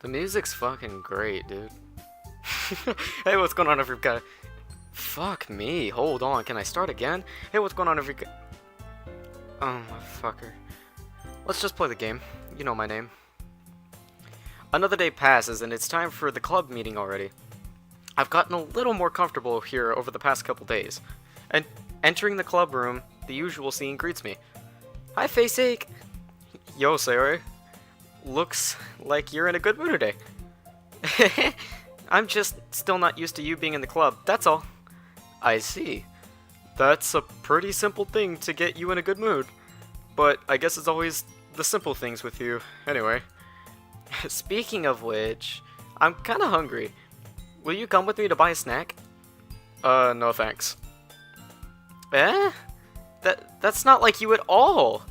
The music's fucking great, dude. Hey, what's going on, everybody? Fuck me. Hold on. Can I start again? Hey, what's going on, everybody? Oh, fucker. Let's just play the game. You know my name. Another day passes, and it's time for the club meeting already. I've gotten a little more comfortable here over the past couple days. And entering the club room, the usual scene greets me. Hi, Faceache. Yo, Sayori. Looks like you're in a good mood today. I'm just still not used to you being in the club, that's all. I see. That's a pretty simple thing to get you in a good mood. But I guess it's always the simple things with you, anyway. Speaking of which, I'm kinda hungry. Will you come with me to buy a snack? No thanks. Eh? That's not like you at all!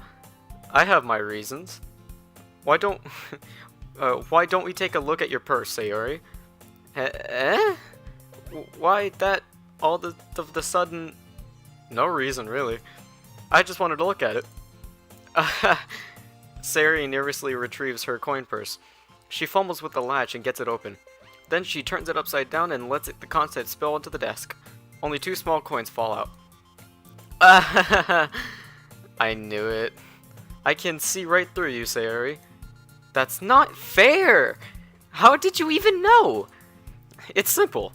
I have my reasons. Why don't we take a look at your purse, Sayori? Eh? Why that all the sudden? No reason, really. I just wanted to look at it. Sayori nervously retrieves her coin purse. She fumbles with the latch and gets it open. Then she turns it upside down and lets the contents spill onto the desk. Only 2 small coins fall out. I knew it. I can see right through you, Sayori. That's not fair! How did you even know? It's simple.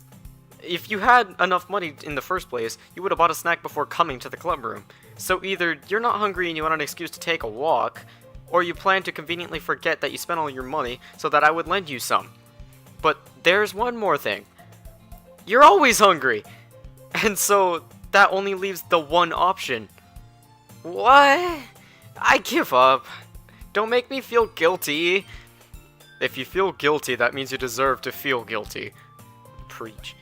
If you had enough money in the first place, you would have bought a snack before coming to the club room. So either you're not hungry and you want an excuse to take a walk, or you plan to conveniently forget that you spent all your money so that I would lend you some. But there's one more thing. You're always hungry! And so that only leaves the one option. What? I give up. Don't make me feel guilty. If you feel guilty, that means you deserve to feel guilty. Preach.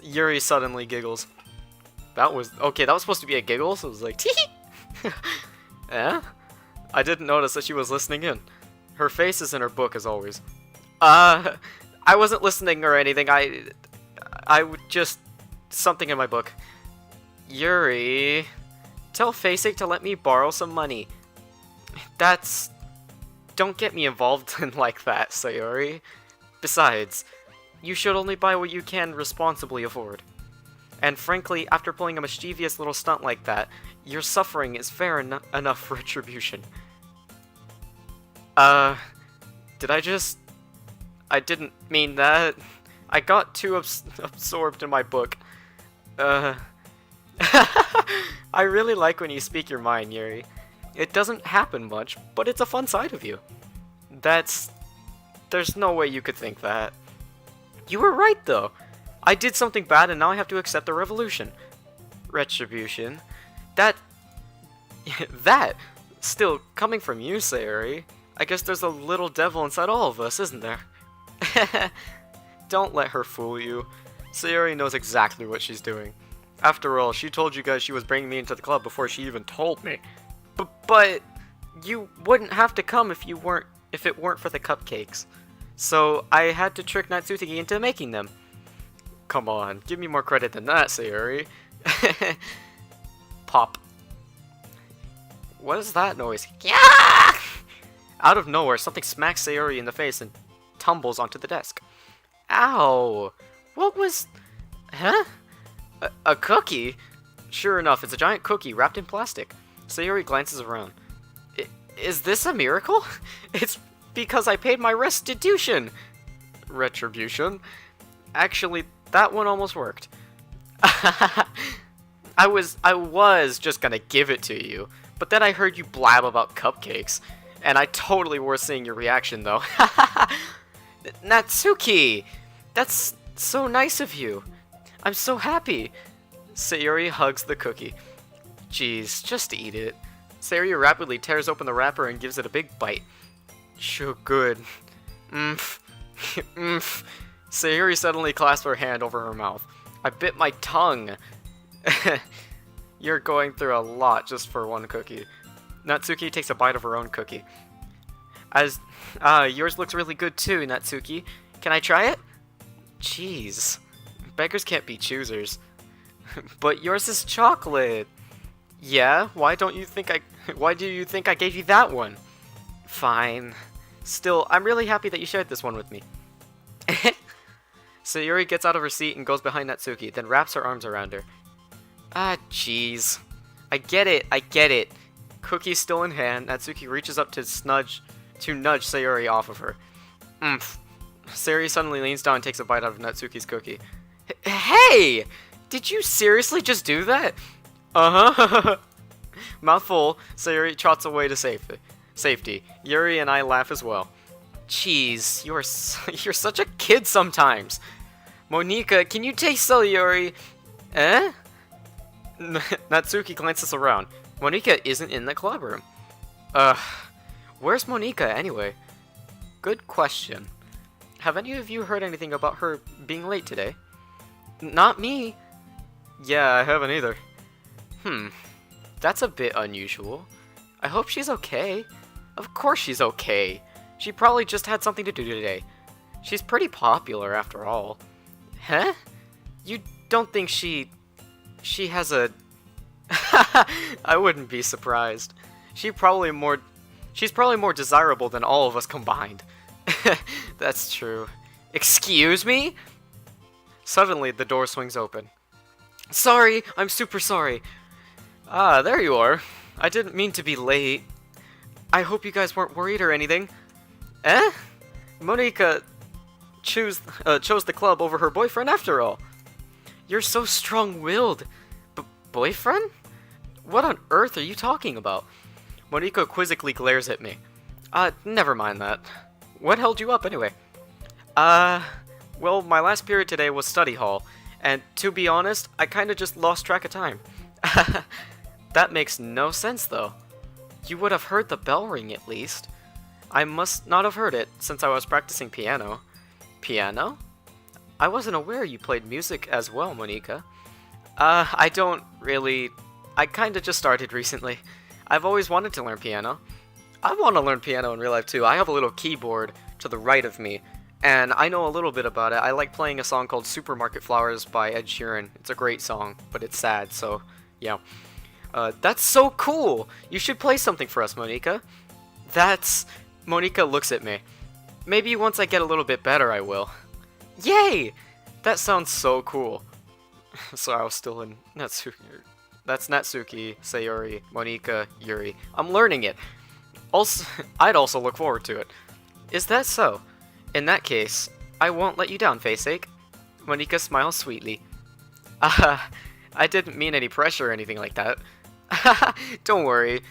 Yuri suddenly giggles. That was supposed to be a giggle, so it was like, tee. Eh? I didn't notice that she was listening in. Her face is in her book as always. I wasn't listening or anything. I would just something in my book. Yuri, tell Faceache to let me borrow some money. Don't get me involved in like that, Sayori. Besides, you should only buy what you can responsibly afford. And frankly, after pulling a mischievous little stunt like that, your suffering is fair enough retribution. Did I didn't mean that. I got too absorbed in my book. I really like when you speak your mind, Yuri. It doesn't happen much, but it's a fun side of you. There's no way you could think that. You were right, though. I did something bad and now I have to accept the revolution. Retribution. That, still, coming from you, Sayori, I guess there's a little devil inside all of us, isn't there? Don't let her fool you. Sayori knows exactly what she's doing. After all, she told you guys she was bringing me into the club before she even told me. But you wouldn't have to come if it weren't for the cupcakes. So I had to trick Natsuki into making them. Come on, give me more credit than that, Sayori. Pop. What is that noise? Yeah! Out of nowhere, something smacks Sayori in the face and tumbles onto the desk. Ow! What was... Huh? A cookie? Sure enough, it's a giant cookie wrapped in plastic. Sayori glances around. Is this a miracle? It's because I paid my restitution! Retribution? Actually, that one almost worked. I was just gonna give it to you, but then I heard you blab about cupcakes, and I totally worth seeing your reaction though. Natsuki! That's so nice of you. I'm so happy. Sayori hugs the cookie. Jeez, just eat it. Sayori rapidly tears open the wrapper and gives it a big bite. Sure good. Mmph. Mmph. Sayori suddenly clasps her hand over her mouth. I bit my tongue. You're going through a lot just for one cookie. Natsuki takes a bite of her own cookie. Yours looks really good too, Natsuki. Can I try it? Jeez. Beggars can't be choosers. But yours is chocolate. Yeah, why do you think I gave you that one? Fine. Still, I'm really happy that you shared this one with me. Sayori gets out of her seat and goes behind Natsuki, then wraps her arms around her. Ah, jeez. I get it. Cookie still in hand, Natsuki reaches up to nudge Sayori off of her. Sayori suddenly leans down and takes a bite out of Natsuki's cookie. Hey! Did you seriously just do that? Uh-huh. Mouthful, Sayori trots away to safety. Yuri and I laugh as well. Jeez, you're such a kid sometimes. Monika, can you taste Sayori? Eh? Natsuki glances around. Monika isn't in the club room. Where's Monika anyway? Good question. Have any of you heard anything about her being late today? Not me. Yeah, I haven't either. That's a bit unusual. I hope she's okay. Of course she's okay. She probably just had something to do today. She's pretty popular after all. Huh? You don't think she has a... I wouldn't be surprised. She's probably more desirable than all of us combined. That's true. Excuse me? Suddenly, the door swings open. Sorry, I'm super sorry. Ah, there you are. I didn't mean to be late. I hope you guys weren't worried or anything. Eh? Monika chose the club over her boyfriend after all. You're so strong-willed. Boyfriend? What on earth are you talking about? Monika quizzically glares at me. Never mind that. What held you up anyway? Well, my last period today was study hall, and to be honest, I kinda just lost track of time. That makes no sense though. You would have heard the bell ring at least. I must not have heard it, since I was practicing piano. Piano? I wasn't aware you played music as well, Monika. I don't really... I kinda just started recently. I've always wanted to learn piano. I want to learn piano in real life too. I have a little keyboard to the right of me, and I know a little bit about it. I like playing a song called Supermarket Flowers by Ed Sheeran. It's a great song, but it's sad, so yeah. That's so cool! You should play something for us, Monika. Monika looks at me. Maybe once I get a little bit better, I will. Yay! That sounds so cool. So I was still in Natsuki. That's Natsuki, Sayori, Monika, Yuri. I'm learning it. Also, I'd also look forward to it. Is that so? In that case, I won't let you down, Faceache. Monika smiles sweetly. I didn't mean any pressure or anything like that. Don't worry.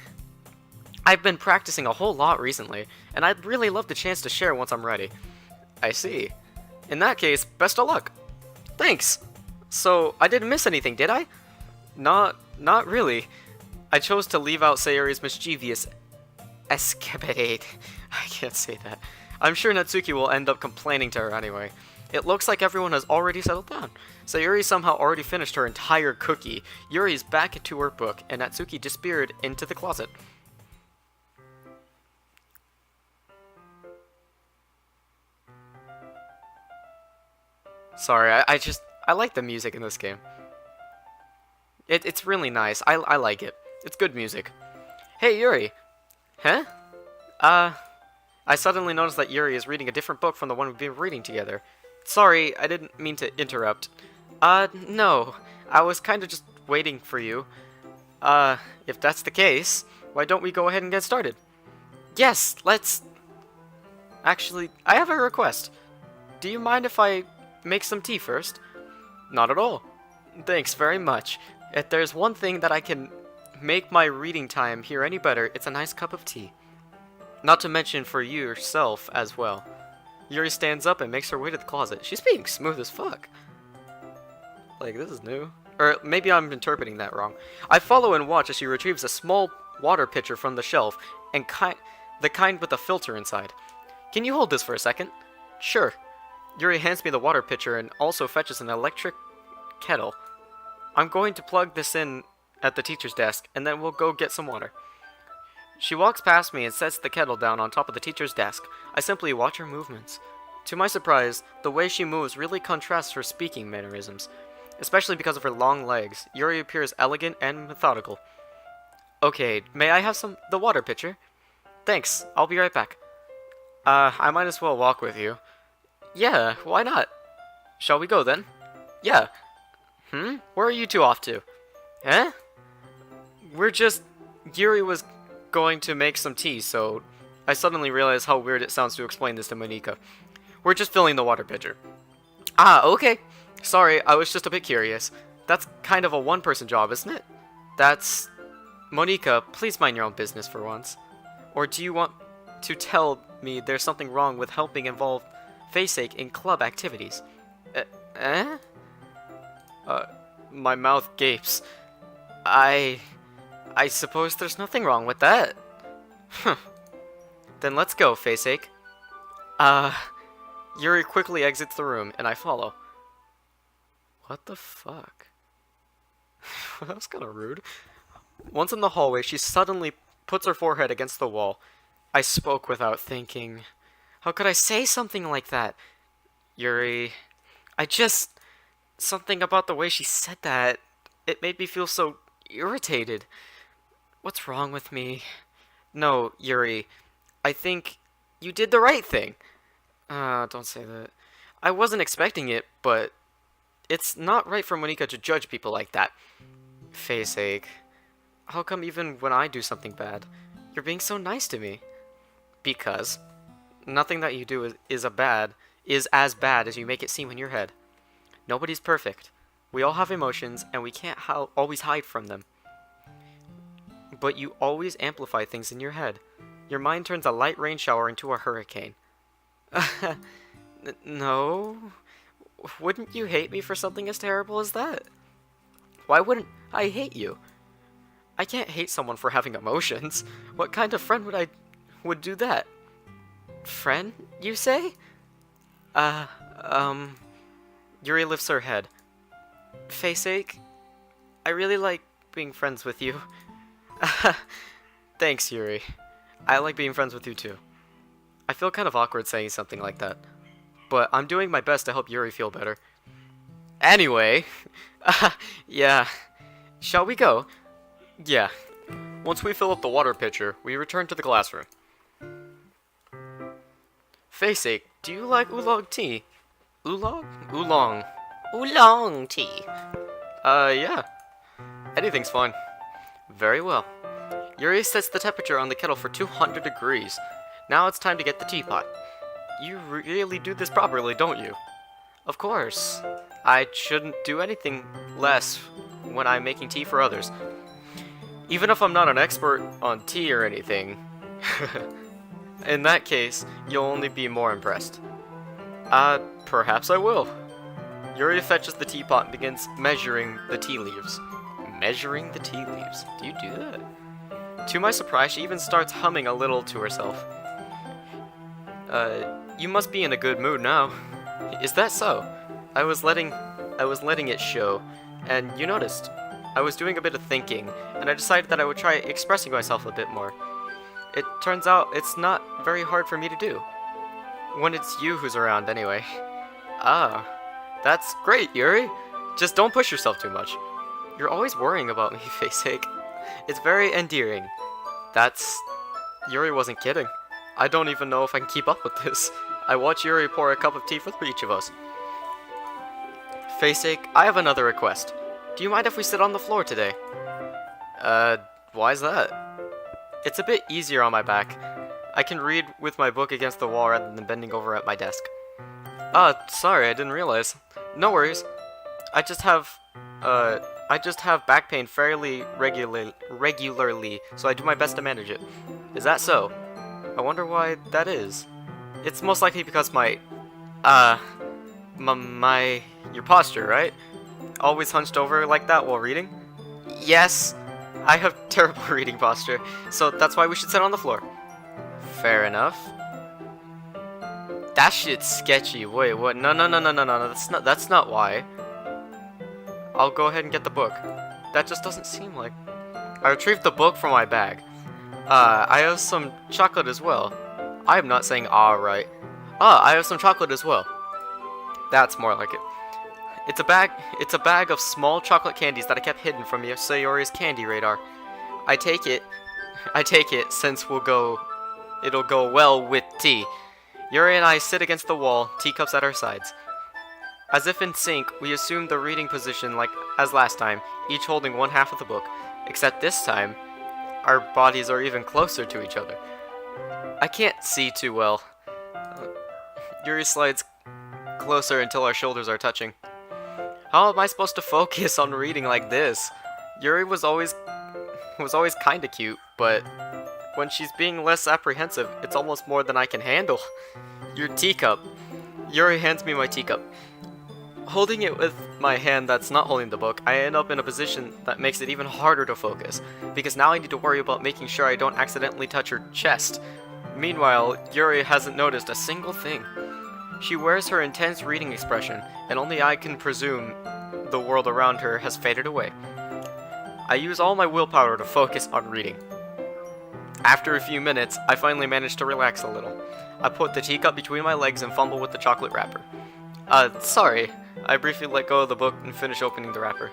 I've been practicing a whole lot recently, and I'd really love the chance to share once I'm ready. I see. In that case, best of luck. Thanks. So, I didn't miss anything, did I? Not really. I chose to leave out Sayori's mischievous escapade. I can't say that. I'm sure Natsuki will end up complaining to her anyway. It looks like everyone has already settled down. Sayori somehow already finished her entire cookie. Yuri's back into her book, and Natsuki disappeared into the closet. Sorry, I like the music in this game. It's really nice. I like it. It's good music. Hey, Yuri. Huh? I suddenly noticed that Yuri is reading a different book from the one we've been reading together. Sorry, I didn't mean to interrupt. No. I was kinda just waiting for you. If that's the case, why don't we go ahead and get started? Yes, let's... Actually, I have a request. Do you mind if I make some tea first? Not at all. Thanks very much. If there's one thing that I can make my reading time here any better, it's a nice cup of tea. Not to mention for you yourself as well. Yuri stands up and makes her way to the closet. She's being smooth as fuck. Like, this is new. Or maybe I'm interpreting that wrong. I follow and watch as she retrieves a small water pitcher from the shelf, and the kind with a filter inside. Can you hold this for a second? Sure. Yuri hands me the water pitcher and also fetches an electric kettle. I'm going to plug this in at the teacher's desk, and then we'll go get some water. She walks past me and sets the kettle down on top of the teacher's desk. I simply watch her movements. To my surprise, the way she moves really contrasts her speaking mannerisms. Especially because of her long legs, Yuri appears elegant and methodical. Okay, may I have the water pitcher? Thanks, I'll be right back. I might as well walk with you. Yeah, why not? Shall we go then? Yeah. Where are you two off to? Eh? We're just... Yuri was going to make some tea, so I suddenly realized how weird it sounds to explain this to Monika. We're just filling the water pitcher. Ah, okay. Sorry, I was just a bit curious. That's kind of a one-person job, isn't it? That's... Monika, please mind your own business for once. Or do you want to tell me there's something wrong with helping involve Faceache in club activities? Eh? My mouth gapes. I suppose there's nothing wrong with that. Then let's go, Faceache. Yuri quickly exits the room, and I follow. What the fuck? That was kinda rude. Once in the hallway, she suddenly puts her forehead against the wall. I spoke without thinking. How could I say something like that? Yuri... Something about the way she said that, it made me feel so irritated. What's wrong with me? No, Yuri, I think you did the right thing. Don't say that. I wasn't expecting it, but it's not right for Monika to judge people like that. Faceache, how come even when I do something bad, you're being so nice to me? Because nothing that you do is as bad as you make it seem in your head. Nobody's perfect. We all have emotions, and we can't always hide from them. But you always amplify things in your head. Your mind turns a light rain shower into a hurricane. No? Wouldn't you hate me for something as terrible as that? Why wouldn't I hate you? I can't hate someone for having emotions. What kind of friend would do that? Friend, you say? Yuri lifts her head. Faceache, I really like being friends with you. Thanks, Yuri. I like being friends with you too. I feel kind of awkward saying something like that, but I'm doing my best to help Yuri feel better. Anyway, yeah. Shall we go? Yeah. Once we fill up the water pitcher, we return to the classroom. Faceache, do you like oolong tea? Oolong? Oolong. Oolong tea. Yeah. Anything's fine. Very well. Yuri sets the temperature on the kettle for 200 degrees. Now it's time to get the teapot. You really do this properly, don't you? Of course. I shouldn't do anything less when I'm making tea for others. Even if I'm not an expert on tea or anything. In that case, you'll only be more impressed. Perhaps I will. Yuri fetches the teapot and begins measuring the tea leaves. Measuring the tea leaves? Do you do that? To my surprise, she even starts humming a little to herself. You must be in a good mood now. Is that so? I was letting it show, and you noticed. I was doing a bit of thinking, and I decided that I would try expressing myself a bit more. It turns out it's not very hard for me to do. When it's you who's around, anyway. Ah, that's great, Yuri. Just don't push yourself too much. You're always worrying about me, Faceache. It's very endearing. Yuri wasn't kidding. I don't even know if I can keep up with this. I watch Yuri pour a cup of tea for each of us. Faceache, I have another request. Do you mind if we sit on the floor today? Why's that? It's a bit easier on my back. I can read with my book against the wall rather than bending over at my desk. Sorry, I didn't realize. No worries. I just have back pain fairly regularly, so I do my best to manage it. Is that so? I wonder why that is. It's most likely because your posture, right? Always hunched over like that while reading? Yes, I have terrible reading posture, so that's why we should sit on the floor. Fair enough. That shit's sketchy. Wait, what? No. That's not why. I'll go ahead and get the book. That just doesn't seem like... I retrieved the book from my bag. I have some chocolate as well. I am not saying right. I have some chocolate as well. That's more like it. It's a bag of small chocolate candies that I kept hidden from Sayori's candy radar. I take it since it'll go well with tea. Yuri and I sit against the wall, teacups at our sides. As if in sync, we assume the reading position like as last time, each holding one half of the book, except this time, our bodies are even closer to each other. I can't see too well. Yuri slides closer until our shoulders are touching. How am I supposed to focus on reading like this? Yuri was always kinda cute, but when she's being less apprehensive, it's almost more than I can handle. Your teacup. Yuri hands me my teacup. Holding it with my hand that's not holding the book, I end up in a position that makes it even harder to focus, because now I need to worry about making sure I don't accidentally touch her chest. Meanwhile, Yuri hasn't noticed a single thing. She wears her intense reading expression, and only I can presume the world around her has faded away. I use all my willpower to focus on reading. After a few minutes, I finally manage to relax a little. I put the teacup between my legs and fumble with the chocolate wrapper. Sorry. I briefly let go of the book and finish opening the wrapper.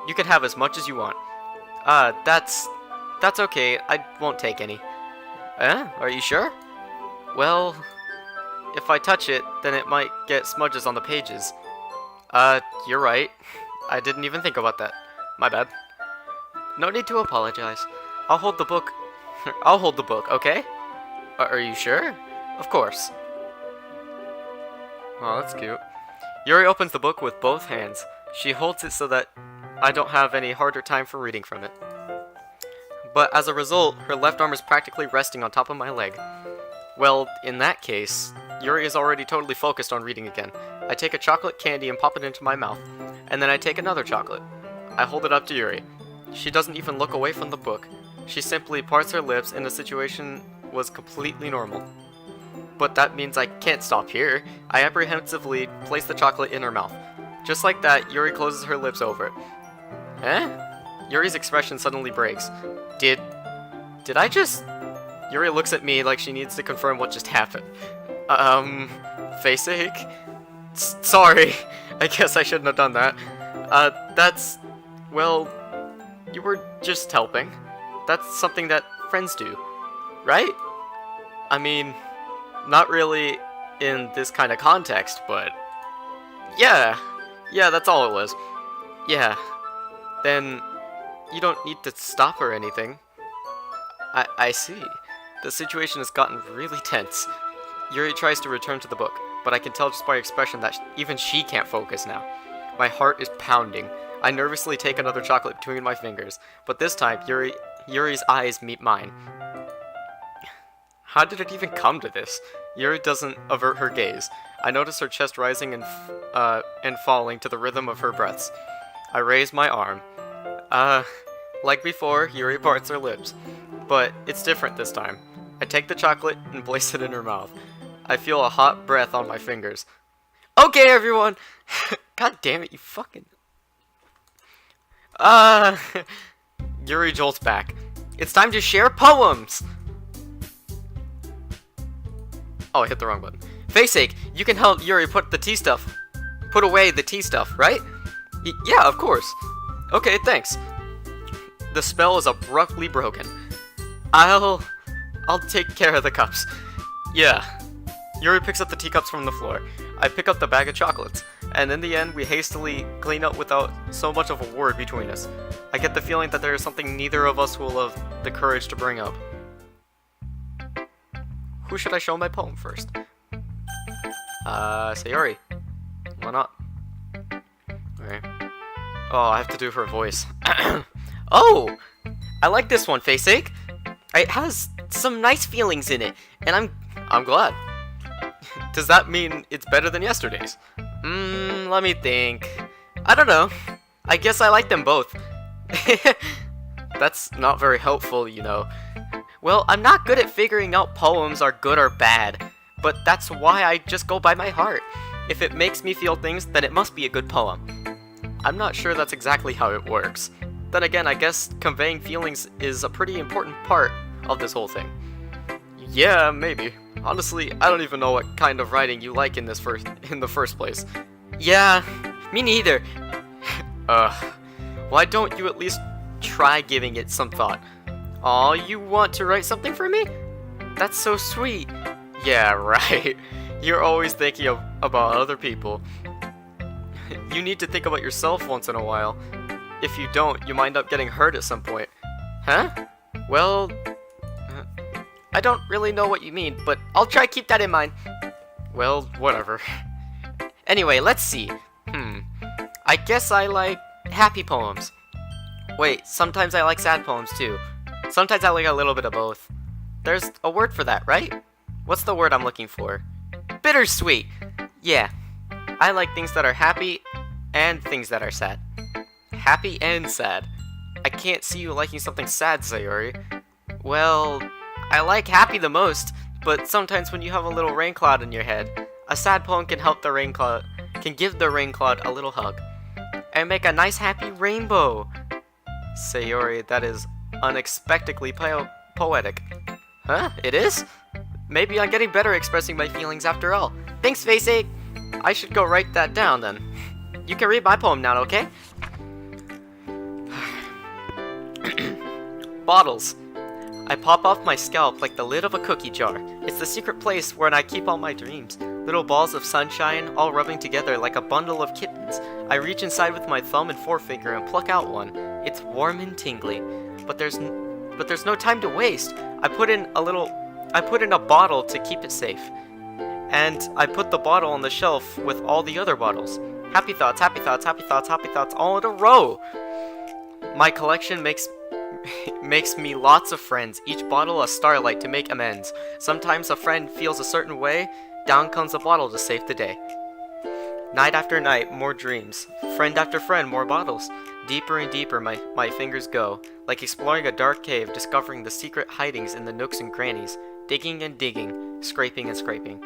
You can have as much as you want. That's okay. I won't take any. Are you sure? Well, if I touch it, then it might get smudges on the pages. You're right. I didn't even think about that. My bad. No need to apologize. I'll hold the book. I'll hold the book, okay? Are you sure? Of course. Oh, that's cute. Yuri opens the book with both hands. She holds it so that I don't have any harder time for reading from it. But as a result, her left arm is practically resting on top of my leg. Well, in that case, Yuri is already totally focused on reading again. I take a chocolate candy and pop it into my mouth, and then I take another chocolate. I hold it up to Yuri. She doesn't even look away from the book. She simply parts her lips and the situation was completely normal. But that means I can't stop here. I apprehensively place the chocolate in her mouth. Just like that, Yuri closes her lips over it. Yuri's expression suddenly breaks. Did I just... Yuri looks at me like she needs to confirm what just happened. Face ache? Sorry. I guess I shouldn't have done that. Well, you were just helping. That's something that friends do, right? I mean, not really in this kind of context, but... Yeah, that's all it was. Yeah. Then, you don't need to stop or anything. I see. The situation has gotten really tense. Yuri tries to return to the book, but I can tell just by her expression that even she can't focus now. My heart is pounding. I nervously take another chocolate between my fingers, but this time Yuri's eyes meet mine. How did it even come to this? Yuri doesn't avert her gaze. I notice her chest rising and falling to the rhythm of her breaths. I raise my arm. Like before, Yuri parts her lips, but it's different this time. I take the chocolate and place it in her mouth. I feel a hot breath on my fingers. Okay, everyone! God damn it, you fucking... Yuri jolts back. It's time to share poems! Oh, I hit the wrong button. Faceache, you can help Yuri put away the tea stuff, right? Yeah, of course. Okay, thanks. The spell is abruptly broken. I'll take care of the cups. Yeah. Yuri picks up the teacups from the floor. I pick up the bag of chocolates. And in the end, we hastily clean up without so much of a word between us. I get the feeling that there is something neither of us will have the courage to bring up. Who should I show my poem first? Sayori. Why not? Okay. Oh, I have to do her voice. Oh! I like this one, Faceache. It has some nice feelings in it, and I'm glad. Does that mean it's better than yesterday's? Let me think. I don't know. I guess I like them both. That's not very helpful, you know. Well, I'm not good at figuring out poems are good or bad, but that's why I just go by my heart. If it makes me feel things, then it must be a good poem. I'm not sure that's exactly how it works. Then again, I guess conveying feelings is a pretty important part of this whole thing. Yeah, maybe. Honestly, I don't even know what kind of writing you like in the first place. Yeah, me neither. Why don't you at least try giving it some thought? Aw, you want to write something for me? That's so sweet. Yeah, right. You're always thinking about other people. You need to think about yourself once in a while. If you don't, you might end up getting hurt at some point. Huh? Well, I don't really know what you mean, but I'll try to keep that in mind. Well, whatever. Anyway, let's see. I guess I like happy poems. Wait, sometimes I like sad poems too. Sometimes I like a little bit of both. There's a word for that, right? What's the word I'm looking for? Bittersweet! Yeah. I like things that are happy and things that are sad. Happy and sad. I can't see you liking something sad, Sayori. Well, I like happy the most, but sometimes when you have a little rain cloud in your head, a sad poem can help the rain cloud, can give the rain cloud a little hug, and make a nice happy rainbow. Sayori, that is unexpectedly poetic. Huh? It is? Maybe I'm getting better expressing my feelings after all. Thanks, Facey! I should go write that down then. You can read my poem now, okay? Bottles. I pop off my scalp like the lid of a cookie jar. It's the secret place where I keep all my dreams. Little balls of sunshine, all rubbing together like a bundle of kittens. I reach inside with my thumb and forefinger and pluck out one. It's warm and tingly. But there's no time to waste. I put in a bottle to keep it safe. And I put the bottle on the shelf with all the other bottles. Happy thoughts, happy thoughts, happy thoughts, happy thoughts, all in a row. My collection makes me lots of friends, each bottle a starlight to make amends. Sometimes a friend feels a certain way, down comes a bottle to save the day. Night after night, more dreams. Friend after friend, more bottles. Deeper and deeper my fingers go, like exploring a dark cave, discovering the secret hidings in the nooks and crannies, digging and digging, scraping and scraping.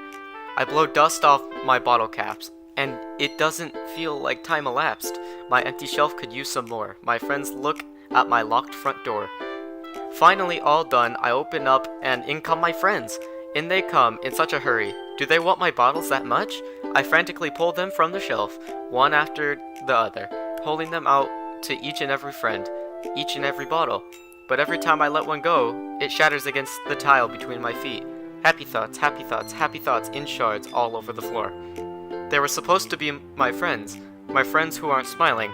I blow dust off my bottle caps, and it doesn't feel like time elapsed. My empty shelf could use some more. My friends look at my locked front door. Finally all done, I open up and in come my friends. In they come, in such a hurry. Do they want my bottles that much? I frantically pull them from the shelf, one after the other, holding them out to each and every friend, each and every bottle. But every time I let one go, it shatters against the tile between my feet. Happy thoughts, happy thoughts, happy thoughts in shards all over the floor. They were supposed to be my friends who aren't smiling.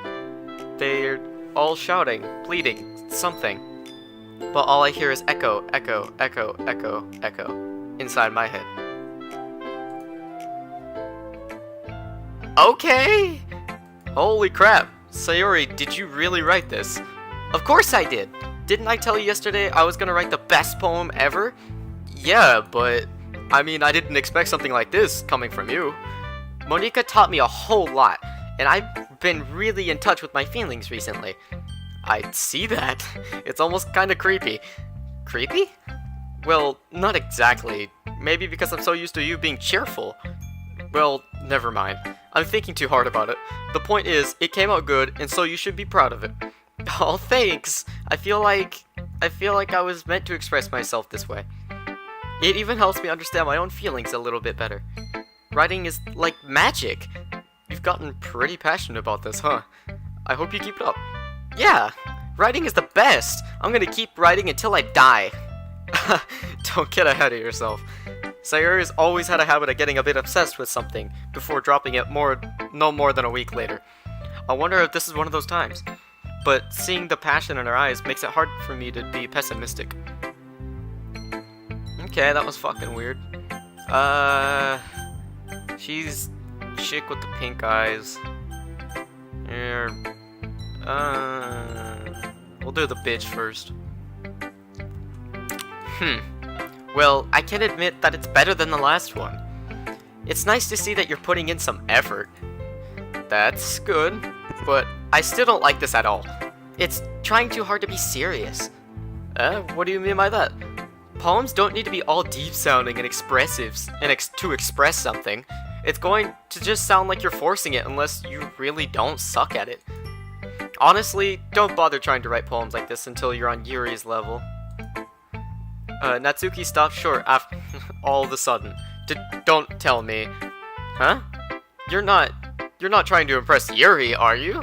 They're all shouting, pleading, something. But all I hear is echo, echo, echo, echo, echo, inside my head. Okay! Holy crap! Sayori, did you really write this? Of course I did! Didn't I tell you yesterday I was gonna write the best poem ever? Yeah, but I mean, I didn't expect something like this coming from you. Monika taught me a whole lot, and I've been really in touch with my feelings recently. I see that. It's almost kinda creepy. Creepy? Well, not exactly. Maybe because I'm so used to you being cheerful. Well, never mind. I'm thinking too hard about it. The point is, it came out good, and so you should be proud of it. Oh, thanks! I feel like I was meant to express myself this way. It even helps me understand my own feelings a little bit better. Writing is like magic. You've gotten pretty passionate about this, huh? I hope you keep it up. Yeah, writing is the best. I'm gonna keep writing until I die. Don't get ahead of yourself. Sayori's always had a habit of getting a bit obsessed with something before dropping it no more than a week later. I wonder if this is one of those times. But seeing the passion in her eyes makes it hard for me to be pessimistic. Okay, that was fucking weird. She's chick with the pink eyes. We'll do the bitch first. Well, I can admit that it's better than the last one. It's nice to see that you're putting in some effort. That's good, but I still don't like this at all. It's trying too hard to be serious. What do you mean by that? Poems don't need to be all deep-sounding and expressive to express something. It's going to just sound like you're forcing it unless you really don't suck at it. Honestly, don't bother trying to write poems like this until you're on Yuri's level. Natsuki stopped short after all of a sudden. Don't tell me. Huh? You're not trying to impress Yuri, are you?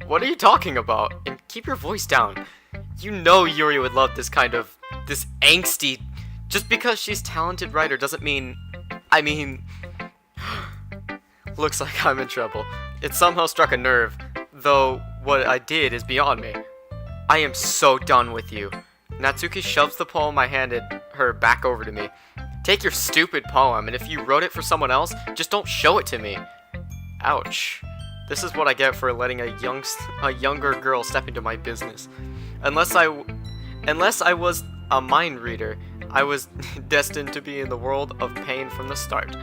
What are you talking about? And keep your voice down. You know Yuri would love this angsty, Just because she's talented writer doesn't mean... I mean... Looks like I'm in trouble. It somehow struck a nerve, though what I did is beyond me. I am so done with you. Natsuki shoves the poem I handed her back over to me. Take your stupid poem, and if you wrote it for someone else, just don't show it to me. Ouch. This is what I get for letting a younger girl step into my business. Unless I was a mind reader, I was destined to be in the world of pain from the start.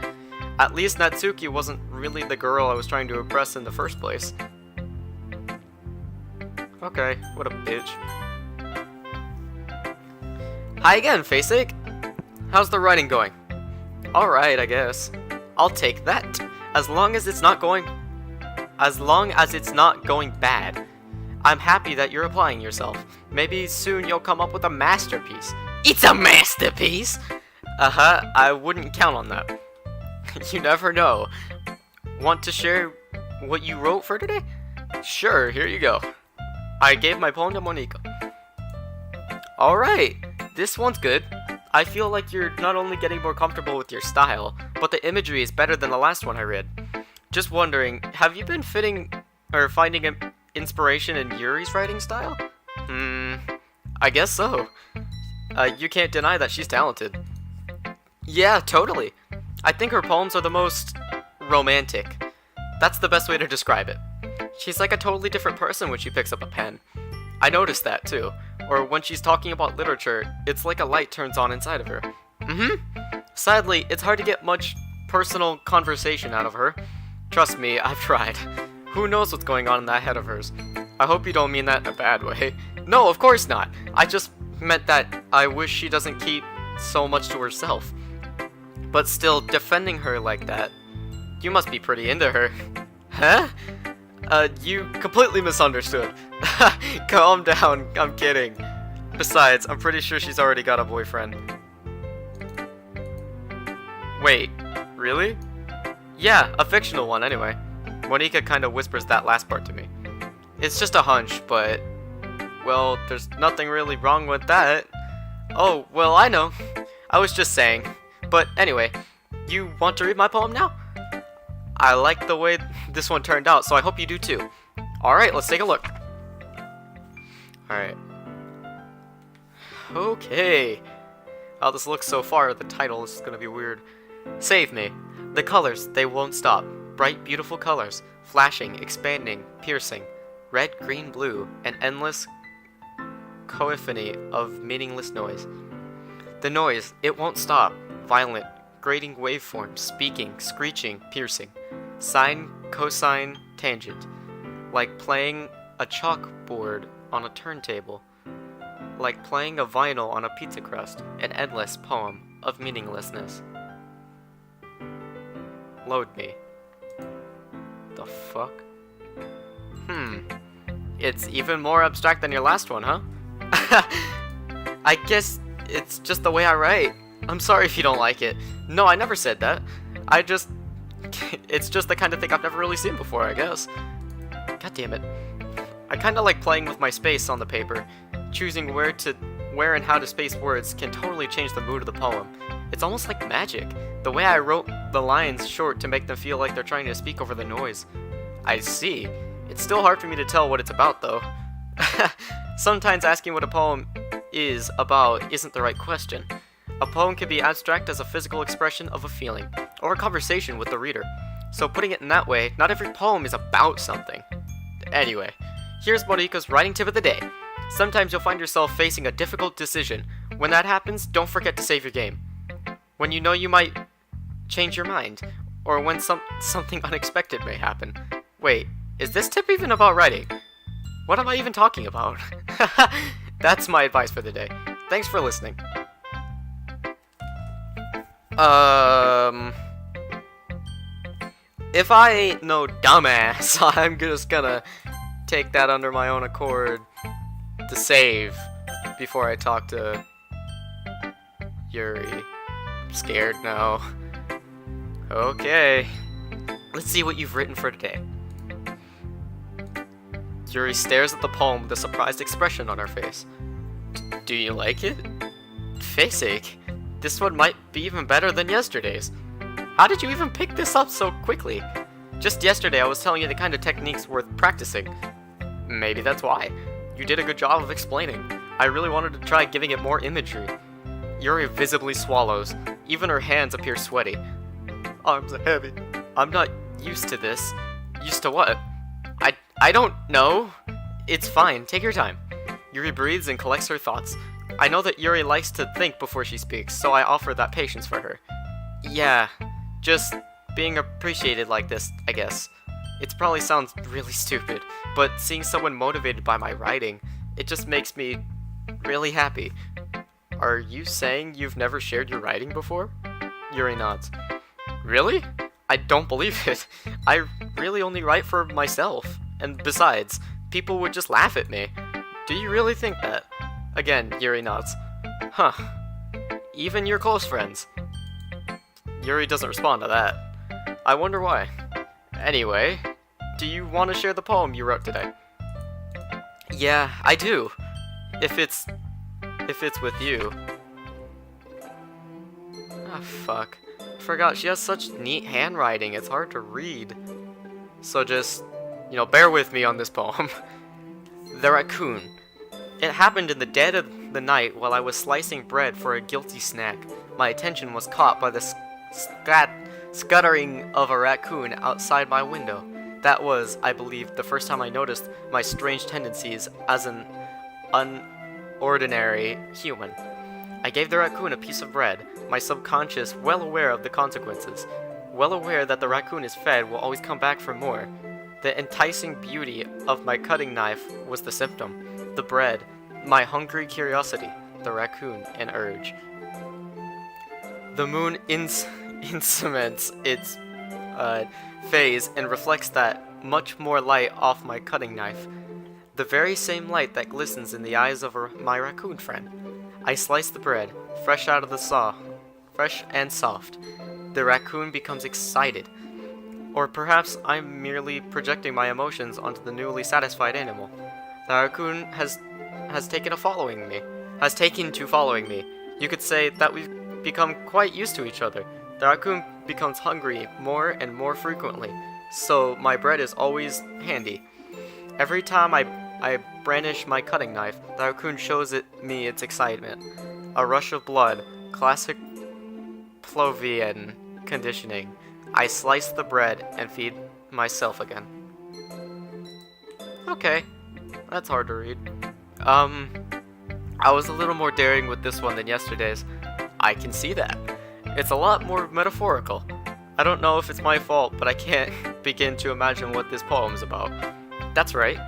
At least Natsuki wasn't really the girl I was trying to impress in the first place. Okay, what a bitch. Hi again, Faceache. How's the writing going? Alright, I guess. I'll take that. As long as it's not going bad. I'm happy that you're applying yourself. Maybe soon you'll come up with a masterpiece. It's a masterpiece! I wouldn't count on that. You never know. Want to share what you wrote for today? Sure, here you go. I gave my poem to Monika. Alright, this one's good. I feel like you're not only getting more comfortable with your style, but the imagery is better than the last one I read. Just wondering, have you been finding inspiration in Yuri's writing style? I guess so. You can't deny that she's talented. Yeah, totally. I think her poems are the most romantic. That's the best way to describe it. She's like a totally different person when she picks up a pen. I noticed that too. Or when she's talking about literature, it's like a light turns on inside of her. Sadly, it's hard to get much personal conversation out of her. Trust me, I've tried. Who knows what's going on in that head of hers? I hope you don't mean that in a bad way. No, of course not. I just meant that I wish she doesn't keep so much to herself. But still, defending her like that, you must be pretty into her. Huh? You completely misunderstood. Calm down, I'm kidding. Besides, I'm pretty sure she's already got a boyfriend. Wait, really? Yeah, a fictional one anyway. Monika kinda whispers that last part to me. It's just a hunch, but... well, there's nothing really wrong with that. Oh, well, I know. I was just saying. But anyway, you want to read my poem now? I like the way this one turned out, so I hope you do too. Alright, let's take a look. Alright. Okay. How this looks so far, the title is gonna be weird. Save me. The colors, they won't stop. Bright, beautiful colors. Flashing, expanding, piercing. Red, green, blue. An endless cacophony of meaningless noise. The noise, it won't stop. Violent, grating waveforms, speaking, screeching, piercing. Sine, cosine, tangent. Like playing a chalkboard on a turntable. Like playing a vinyl on a pizza crust. An endless poem of meaninglessness. Load me. The fuck? It's even more abstract than your last one, huh? I guess it's just the way I write. I'm sorry if you don't like it. No, I never said that. It's just the kind of thing I've never really seen before, I guess. God damn it. I kinda like playing with my space on the paper. Choosing where and how to space words can totally change the mood of the poem. It's almost like magic. The way I wrote the lines short to make them feel like they're trying to speak over the noise. I see. It's still hard for me to tell what it's about, though. Sometimes asking what a poem is about isn't the right question. A poem can be abstract as a physical expression of a feeling, or a conversation with the reader. So putting it in that way, not every poem is about something. Anyway, here's Monika's writing tip of the day. Sometimes you'll find yourself facing a difficult decision. When that happens, don't forget to save your game. When you know you might change your mind, or when something unexpected may happen. Wait, is this tip even about writing? What am I even talking about? That's my advice for the day. Thanks for listening. If I ain't no dumbass, I'm just gonna take that under my own accord to save before I talk to Yuri. I'm scared now. Okay. Let's see what you've written for today. Yuri stares at the poem with a surprised expression on her face. Do you like it? Faceache, this one might be even better than yesterday's. How did you even pick this up so quickly? Just yesterday I was telling you the kind of techniques worth practicing. Maybe that's why. You did a good job of explaining. I really wanted to try giving it more imagery. Yuri visibly swallows. Even her hands appear sweaty. Arms are heavy. I'm not used to this. Used to what? I don't know. It's fine. Take your time. Yuri breathes and collects her thoughts. I know that Yuri likes to think before she speaks, so I offer that patience for her. Yeah, just being appreciated like this, I guess. It probably sounds really stupid, but seeing someone motivated by my writing, it just makes me really happy. Are you saying you've never shared your writing before? Yuri nods. Really? I don't believe it. I really only write for myself. And besides, people would just laugh at me. Do you really think that? Again, Yuri nods. Huh. Even your close friends. Yuri doesn't respond to that. I wonder why. Anyway, do you want to share the poem you wrote today? Yeah, I do. If it's with you. Ah, fuck. Forgot, she has such neat handwriting, it's hard to read. So just, bear with me on this poem. The Raccoon. It happened in the dead of the night while I was slicing bread for a guilty snack. My attention was caught by the scuttering of a raccoon outside my window. That was, I believe, the first time I noticed my strange tendencies as an unordinary human. I gave the raccoon a piece of bread, my subconscious well aware of the consequences, well aware that the raccoon is fed will always come back for more. The enticing beauty of my cutting knife was the symptom, the bread, my hungry curiosity, the raccoon, an urge. The moon incements its phase and reflects that much more light off my cutting knife, the very same light that glistens in the eyes of my raccoon friend. I slice the bread, fresh out of the saw, fresh and soft. The raccoon becomes excited. Or perhaps I'm merely projecting my emotions onto the newly satisfied animal. The raccoon has taken to following me. You could say that we've become quite used to each other. The raccoon becomes hungry more and more frequently, so my bread is always handy. Every time I brandish my cutting knife, the raccoon shows me its excitement. A rush of blood, classic Plovian conditioning. I slice the bread and feed myself again. Okay, that's hard to read. I was a little more daring with this one than yesterday's. I can see that. It's a lot more metaphorical. I don't know if it's my fault, but I can't begin to imagine what this poem's about. That's right.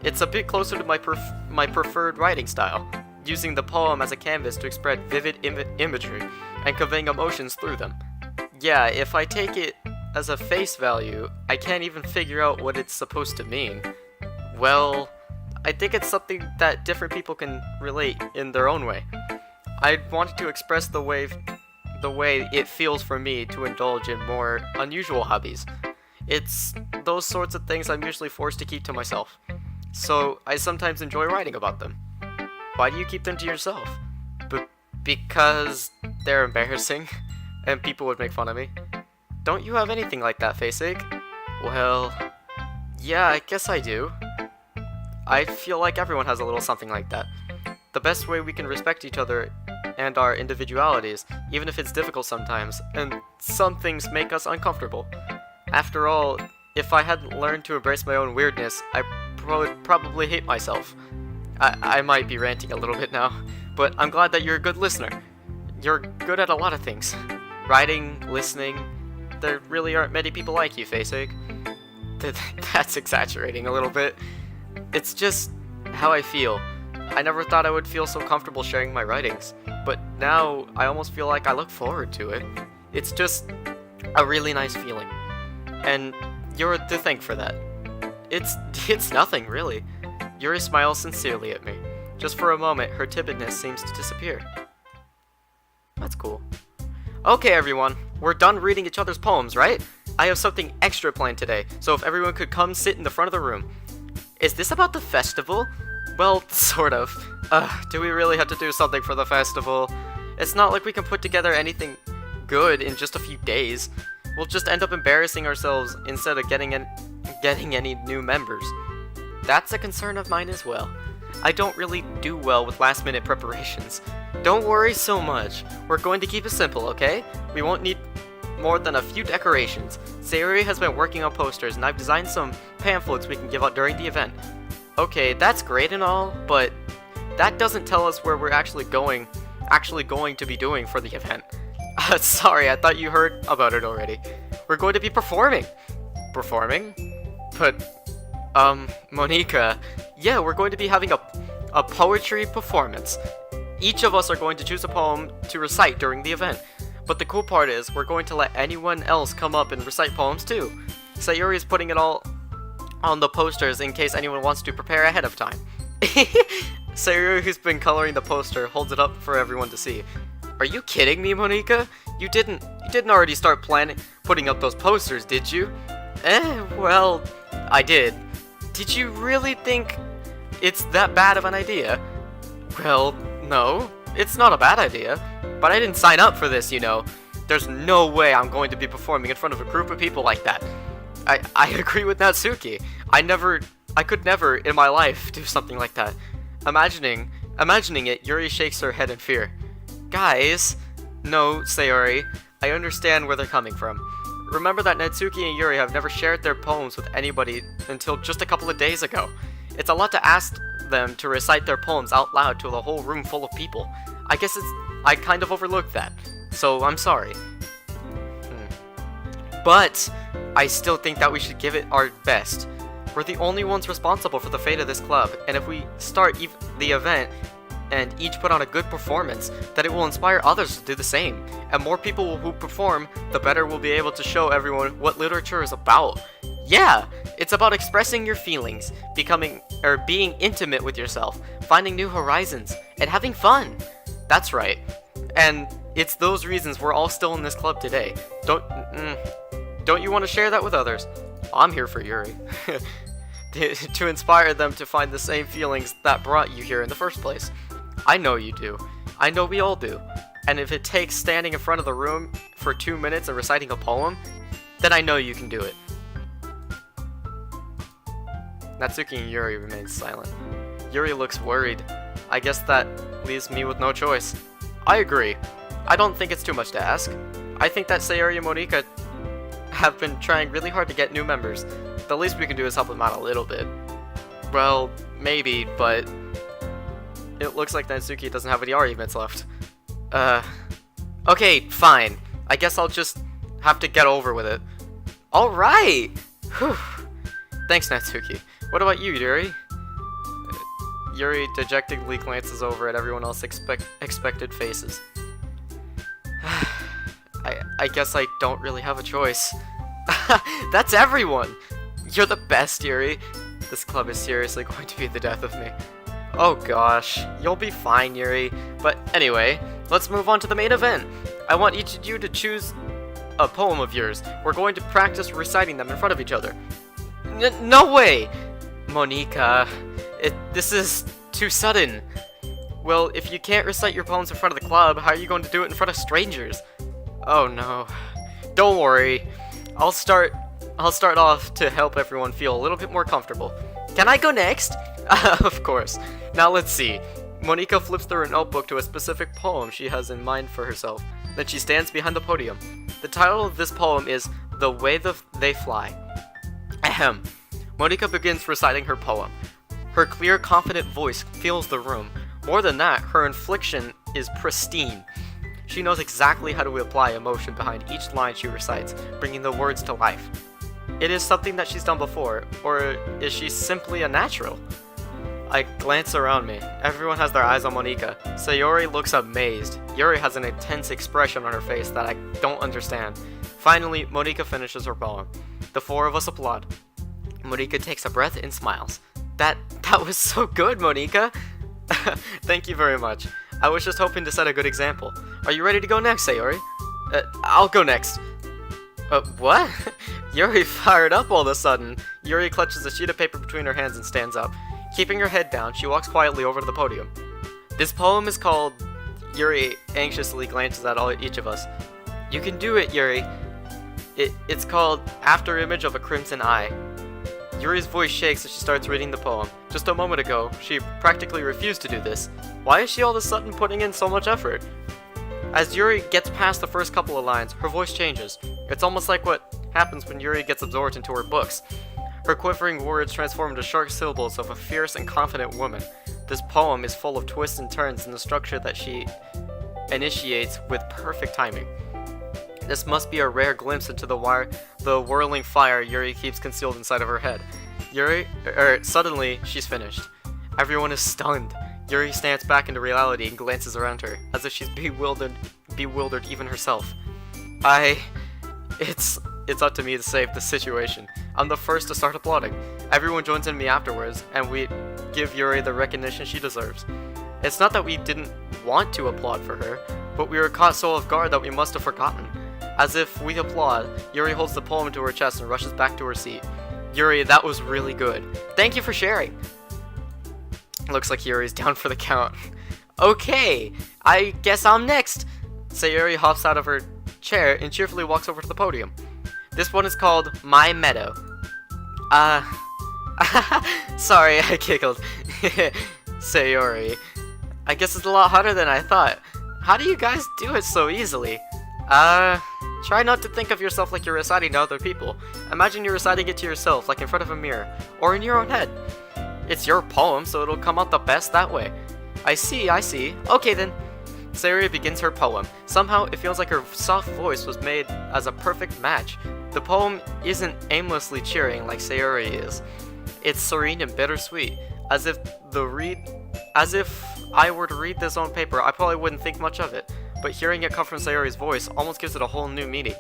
It's a bit closer to my preferred writing style, using the poem as a canvas to express vivid imagery and conveying emotions through them. Yeah, if I take it as a face value, I can't even figure out what it's supposed to mean. Well, I think it's something that different people can relate in their own way. I wanted to express the way it feels for me to indulge in more unusual hobbies. It's those sorts of things I'm usually forced to keep to myself. So I sometimes enjoy writing about them. Why do you keep them to yourself? Because they're embarrassing, and people would make fun of me. Don't you have anything like that, Faceache? Well, yeah, I guess I do. I feel like everyone has a little something like that. The best way we can respect each other and our individualities, even if it's difficult sometimes, and some things make us uncomfortable. After all, if I hadn't learned to embrace my own weirdness, I would probably hate myself. I might be ranting a little bit now, but I'm glad that you're a good listener. You're good at a lot of things. Writing, listening. There really aren't many people like you, Faceache. That's exaggerating a little bit. It's just how I feel. I never thought I would feel so comfortable sharing my writings, but now I almost feel like I look forward to it. It's just a really nice feeling. And you're to thank for that. It's nothing, really. Yuri smiles sincerely at me. Just for a moment, her timidness seems to disappear. That's cool. Okay, everyone, we're done reading each other's poems, right? I have something extra planned today, so if everyone could come sit in the front of the room. Is this about the festival? Well, sort of. Do we really have to do something for the festival? It's not like we can put together anything good in just a few days. We'll just end up embarrassing ourselves instead of getting any new members. That's a concern of mine as well. I don't really do well with last-minute preparations. Don't worry so much. We're going to keep it simple, okay? We won't need more than a few decorations. Sayori has been working on posters, and I've designed some pamphlets we can give out during the event. Okay, that's great and all, but that doesn't tell us where we're actually going to be doing for the event. Sorry, I thought you heard about it already. We're going to be performing. Performing? But, Monika, yeah, we're going to be having a poetry performance. Each of us are going to choose a poem to recite during the event. But the cool part is, we're going to let anyone else come up and recite poems too. Sayori is putting it all on the posters in case anyone wants to prepare ahead of time. Sayori, who's been coloring the poster, holds it up for everyone to see. Are you kidding me, Monika? You didn't already start putting up those posters, did you? Well, I did. Did you really think it's that bad of an idea? Well, no, it's not a bad idea. But I didn't sign up for this, you know. There's no way I'm going to be performing in front of a group of people like that. I agree with Natsuki. I could never in my life do something like that. Imagining it, Yuri shakes her head in fear. Guys, no, Sayori, I understand where they're coming from. Remember that Natsuki and Yuri have never shared their poems with anybody until just a couple of days ago. It's a lot to ask them to recite their poems out loud to a whole room full of people. I kind of overlooked that, so I'm sorry. But I still think that we should give it our best. We're the only ones responsible for the fate of this club, and if we start the event and each put on a good performance, that it will inspire others to do the same. And more people who perform, the better we'll be able to show everyone what literature is about. Yeah, it's about expressing your feelings, being intimate with yourself, finding new horizons, and having fun. That's right. And it's those reasons we're all still in this club today. Don't you want to share that with others? I'm here for Yuri. To inspire them to find the same feelings that brought you here in the first place. I know you do. I know we all do. And if it takes standing in front of the room for 2 minutes and reciting a poem, then I know you can do it. Natsuki and Yuri remain silent. Yuri looks worried. I guess that leaves me with no choice. I agree. I don't think it's too much to ask. I think that Sayori and Monika have been trying really hard to get new members. The least we can do is help them out a little bit. Well, maybe, but it looks like Natsuki doesn't have any arguments left. Okay, fine. I guess I'll just have to get over with it. Alright! Whew. Thanks, Natsuki. What about you, Yuri? Yuri dejectedly glances over at everyone else's expected faces. I guess I don't really have a choice. That's everyone! You're the best, Yuri. This club is seriously going to be the death of me. Oh gosh, you'll be fine, Yuri. But anyway, let's move on to the main event. I want each of you to choose a poem of yours. We're going to practice reciting them in front of each other. No way! Monika, this is too sudden. Well, if you can't recite your poems in front of the club, how are you going to do it in front of strangers? Oh no. Don't worry. I'll start off to help everyone feel a little bit more comfortable. Can I go next? Of course. Now let's see. Monika flips through her notebook to a specific poem she has in mind for herself. Then she stands behind the podium. The title of this poem is The Way They Fly. Ahem. Monika begins reciting her poem. Her clear, confident voice fills the room. More than that, her inflection is pristine. She knows exactly how to apply emotion behind each line she recites, bringing the words to life. It is something that she's done before, or is she simply a natural? I glance around me. Everyone has their eyes on Monika. Sayori looks amazed. Yuri has an intense expression on her face that I don't understand. Finally, Monika finishes her poem. The four of us applaud. Monika takes a breath and smiles. That was so good, Monika! Thank you very much. I was just hoping to set a good example. Are you ready to go next, Sayori? I'll go next. What? Yuri fired up all of a sudden. Yuri clutches a sheet of paper between her hands and stands up. Keeping her head down, she walks quietly over to the podium. This poem is called Yuri anxiously glances at each of us. You can do it, Yuri. It's called After Image of a Crimson Eye. Yuri's voice shakes as she starts reading the poem. Just a moment ago, she practically refused to do this. Why is she all of a sudden putting in so much effort? As Yuri gets past the first couple of lines, her voice changes. It's almost like what happens when Yuri gets absorbed into her books. Her quivering words transform into sharp syllables of a fierce and confident woman. This poem is full of twists and turns in the structure that she initiates with perfect timing. This must be a rare glimpse into the whirling fire Yuri keeps concealed inside of her head. Suddenly, she's finished. Everyone is stunned. Yuri stands back into reality and glances around her, as if she's bewildered even herself. It's up to me to save the situation. I'm the first to start applauding. Everyone joins in me afterwards, and we give Yuri the recognition she deserves. It's not that we didn't want to applaud for her, but we were caught so off guard that we must have forgotten. As if we applaud, Yuri holds the poem to her chest and rushes back to her seat. Yuri, that was really good. Thank you for sharing. Looks like Yuri's down for the count. Okay, I guess I'm next. Sayuri hops out of her chair and cheerfully walks over to the podium. This one is called My Meadow. Sorry, I giggled. Sayori. I guess it's a lot harder than I thought. How do you guys do it so easily? Try not to think of yourself like you're reciting to other people. Imagine you're reciting it to yourself, like in front of a mirror, or in your own head. It's your poem, so it'll come out the best that way. I see. Okay then. Sayori begins her poem. Somehow, it feels like her soft voice was made as a perfect match. The poem isn't aimlessly cheering like Sayori is. It's serene and bittersweet, as if I were to read this on paper, I probably wouldn't think much of it. But hearing it come from Sayori's voice almost gives it a whole new meaning.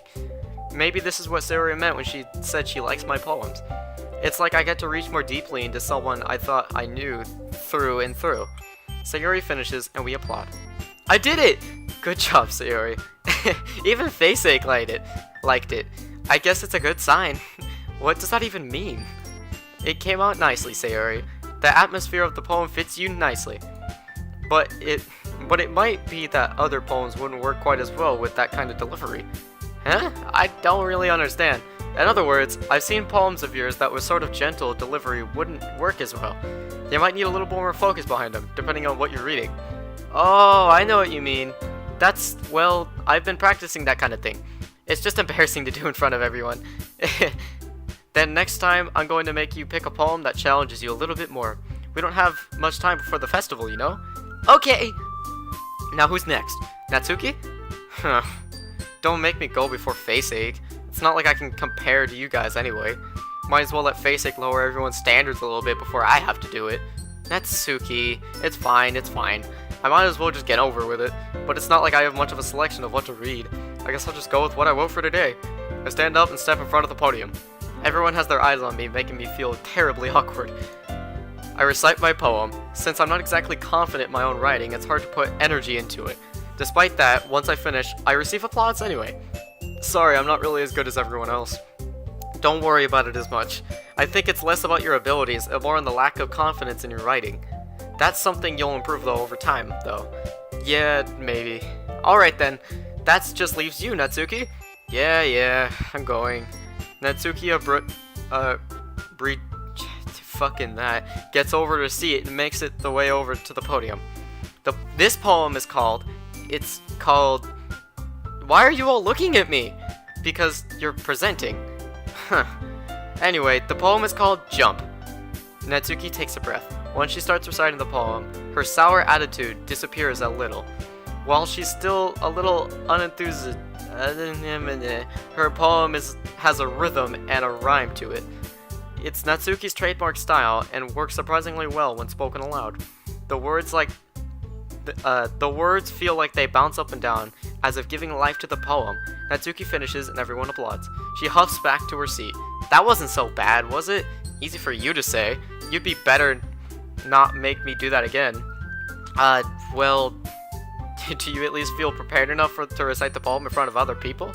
Maybe this is what Sayori meant when she said she likes my poems. It's like I get to reach more deeply into someone I thought I knew through and through. Sayori finishes and we applaud. I did it! Good job, Sayori. Even Faceache liked it. I guess it's a good sign. What does that even mean? It came out nicely, Sayori. The atmosphere of the poem fits you nicely. But it might be that other poems wouldn't work quite as well with that kind of delivery. Huh? I don't really understand. In other words, I've seen poems of yours that with sort of gentle delivery wouldn't work as well. They might need a little more focus behind them, depending on what you're reading. Oh, I know what you mean. Well, I've been practicing that kind of thing. It's just embarrassing to do in front of everyone. Then next time, I'm going to make you pick a poem that challenges you a little bit more. We don't have much time before the festival, you know? Okay! Now who's next? Natsuki? Huh. Don't make me go before Faceache. It's not like I can compare to you guys anyway. Might as well let Faceache lower everyone's standards a little bit before I have to do it. Natsuki, it's fine. I might as well just get over with it, but it's not like I have much of a selection of what to read. I guess I'll just go with what I wrote for today. I stand up and step in front of the podium. Everyone has their eyes on me, making me feel terribly awkward. I recite my poem. Since I'm not exactly confident in my own writing, it's hard to put energy into it. Despite that, once I finish, I receive applause anyway. Sorry, I'm not really as good as everyone else. Don't worry about it as much. I think it's less about your abilities and more on the lack of confidence in your writing. That's something you'll improve though over time, though. Yeah, maybe. Alright then, that just leaves you, Natsuki. Yeah, I'm going. Natsuki fucking that, gets over to see it and makes it the way over to the podium. This poem is called, why are you all looking at me? Because you're presenting. Huh. Anyway, the poem is called Jump. Natsuki takes a breath. Once she starts reciting the poem, her sour attitude disappears a little. While she's still a little unenthusiastic, her poem has a rhythm and a rhyme to it. It's Natsuki's trademark style and works surprisingly well when spoken aloud. The words feel like they bounce up and down, as if giving life to the poem. Natsuki finishes and everyone applauds. She huffs back to her seat. That wasn't so bad, was it? Easy for you to say. You'd be better not make me do that again. Well, do you at least feel prepared enough to recite the poem in front of other people?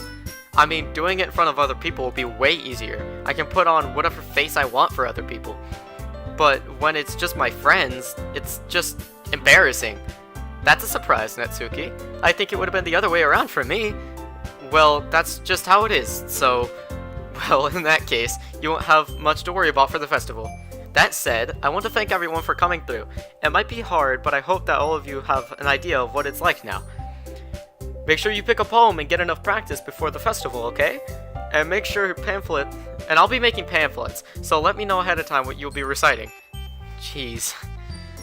I mean, doing it in front of other people will be way easier. I can put on whatever face I want for other people. But when it's just my friends, it's just embarrassing. That's a surprise, Natsuki. I think it would have been the other way around for me. Well, that's just how it is, so... Well, in that case, you won't have much to worry about for the festival. That said, I want to thank everyone for coming through. It might be hard, but I hope that all of you have an idea of what it's like now. Make sure you pick a poem and get enough practice before the festival, okay? And make sure pamphlet... And I'll be making pamphlets, so let me know ahead of time what you'll be reciting. Jeez.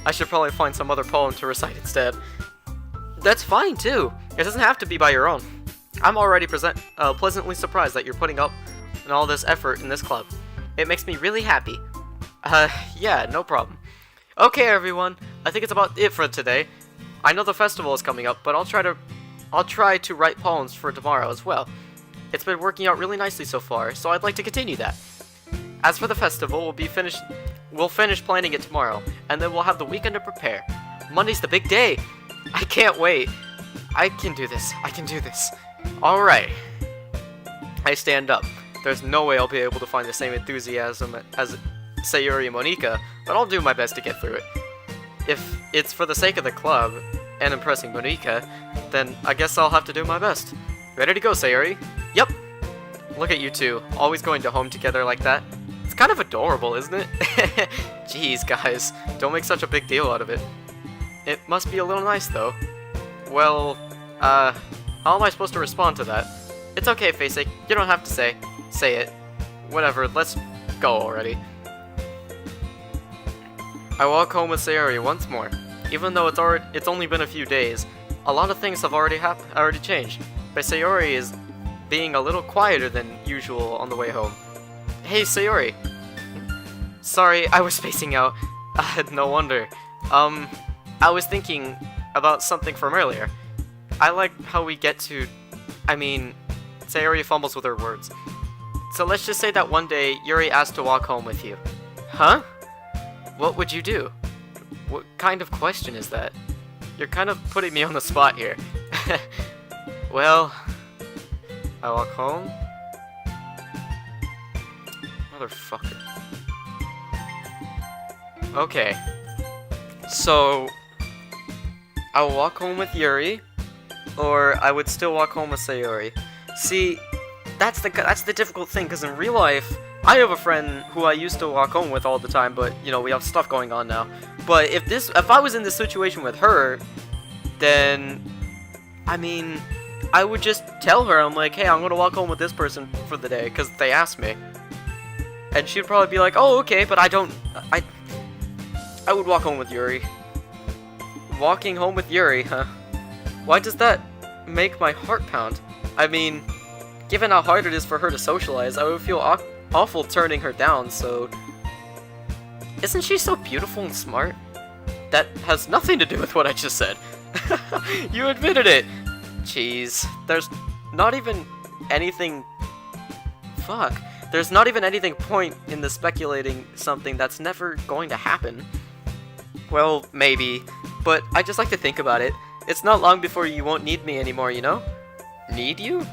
I should probably find some other poem to recite instead. That's fine, too. It doesn't have to be by your own. I'm already pleasantly surprised that you're putting up all this effort in this club. It makes me really happy. Yeah, no problem. Okay, everyone. I think it's about it for today. I know the festival is coming up, but I'll try to write poems for tomorrow as well. It's been working out really nicely so far, so I'd like to continue that. As for the festival, we'll finish planning it tomorrow, and then we'll have the weekend to prepare. Monday's the big day. I can't wait. I can do this. I can do this. Alright. I stand up. There's no way I'll be able to find the same enthusiasm as Sayuri and Monika, but I'll do my best to get through it. If it's for the sake of the club, and impressing Monika, then I guess I'll have to do my best. Ready to go, Sayuri? Yep! Look at you two, always going to home together like that. It's kind of adorable, isn't it? Jeez, guys, don't make such a big deal out of it. It must be a little nice, though. Well, how am I supposed to respond to that? It's okay, Facek, you don't have to say it. Whatever, let's go already. I walk home with Sayuri once more. Even though it's only been a few days, a lot of things have already changed. But Sayuri is being a little quieter than usual on the way home. Hey, Sayuri. Sorry, I was spacing out. No wonder. I was thinking about something from earlier. I like how we get to... Sayuri fumbles with her words. So let's just say that one day, Yuri asked to walk home with you. Huh? What would you do? What kind of question is that? You're kind of putting me on the spot here. Well, I walk home. Motherfucker. Okay. So, I will walk home with Yuri, or I would still walk home with Sayuri. See, that's the difficult thing, because in real life, I have a friend who I used to walk home with all the time, but, you know, we have stuff going on now. But if I was in this situation with her, then, I would just tell her, I'm like, hey, I'm gonna walk home with this person for the day, because they asked me. And she'd probably be like, oh, okay, but I would walk home with Yuri. Walking home with Yuri, huh? Why does that make my heart pound? Given how hard it is for her to socialize, I would feel awful turning her down, so... Isn't she so beautiful and smart? That has nothing to do with what I just said. You admitted it! Jeez, there's not even anything... Fuck. There's not even anything point in the speculating something that's never going to happen. Well, maybe, but I just like to think about it. It's not long before you won't need me anymore, you know? Need you?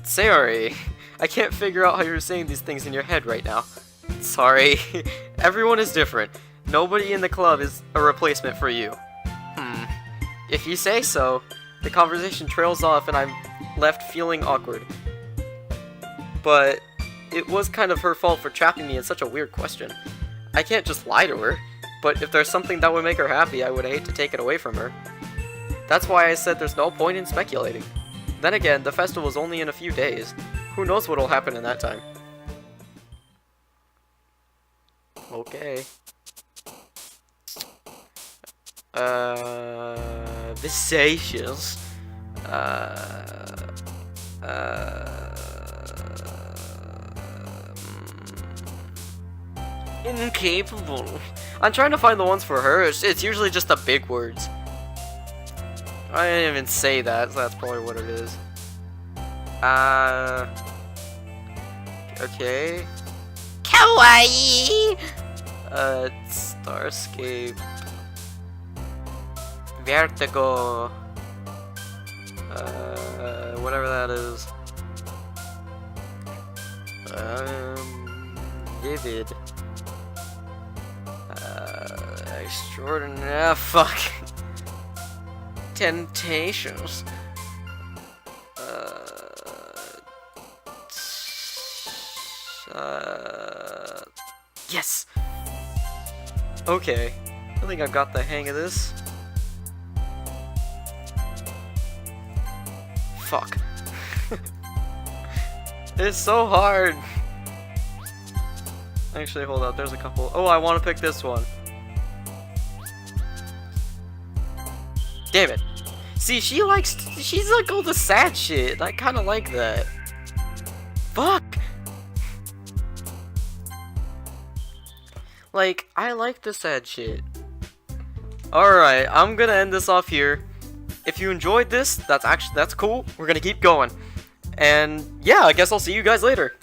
Sayori, I can't figure out how you're saying these things in your head right now. Sorry. Everyone is different. Nobody in the club is a replacement for you. If you say so. The conversation trails off and I'm left feeling awkward. But it was kind of her fault for trapping me in such a weird question. I can't just lie to her, but if there's something that would make her happy, I would hate to take it away from her. That's why I said there's no point in speculating. Then again, the festival is only in a few days. Who knows what'll happen in that time? Okay. Visacious. Incapable. I'm trying to find the ones for her. It's usually just the big words. I didn't even say that, so that's probably what it is. Okay. Kawaii! Starscape. Vertigo. Whatever that is. Vivid. Extraordinaire. Fuck. temptations. Yes! Okay, I think I've got the hang of this. Fuck. It's so hard. Actually, hold up, there's a couple. Oh, I want to pick this one. Damn it. See, she's like all the sad shit. I kind of like that. Fuck! Like, I like the sad shit. Alright, I'm gonna end this off here. If you enjoyed this, that's cool. We're gonna keep going. And yeah, I guess I'll see you guys later.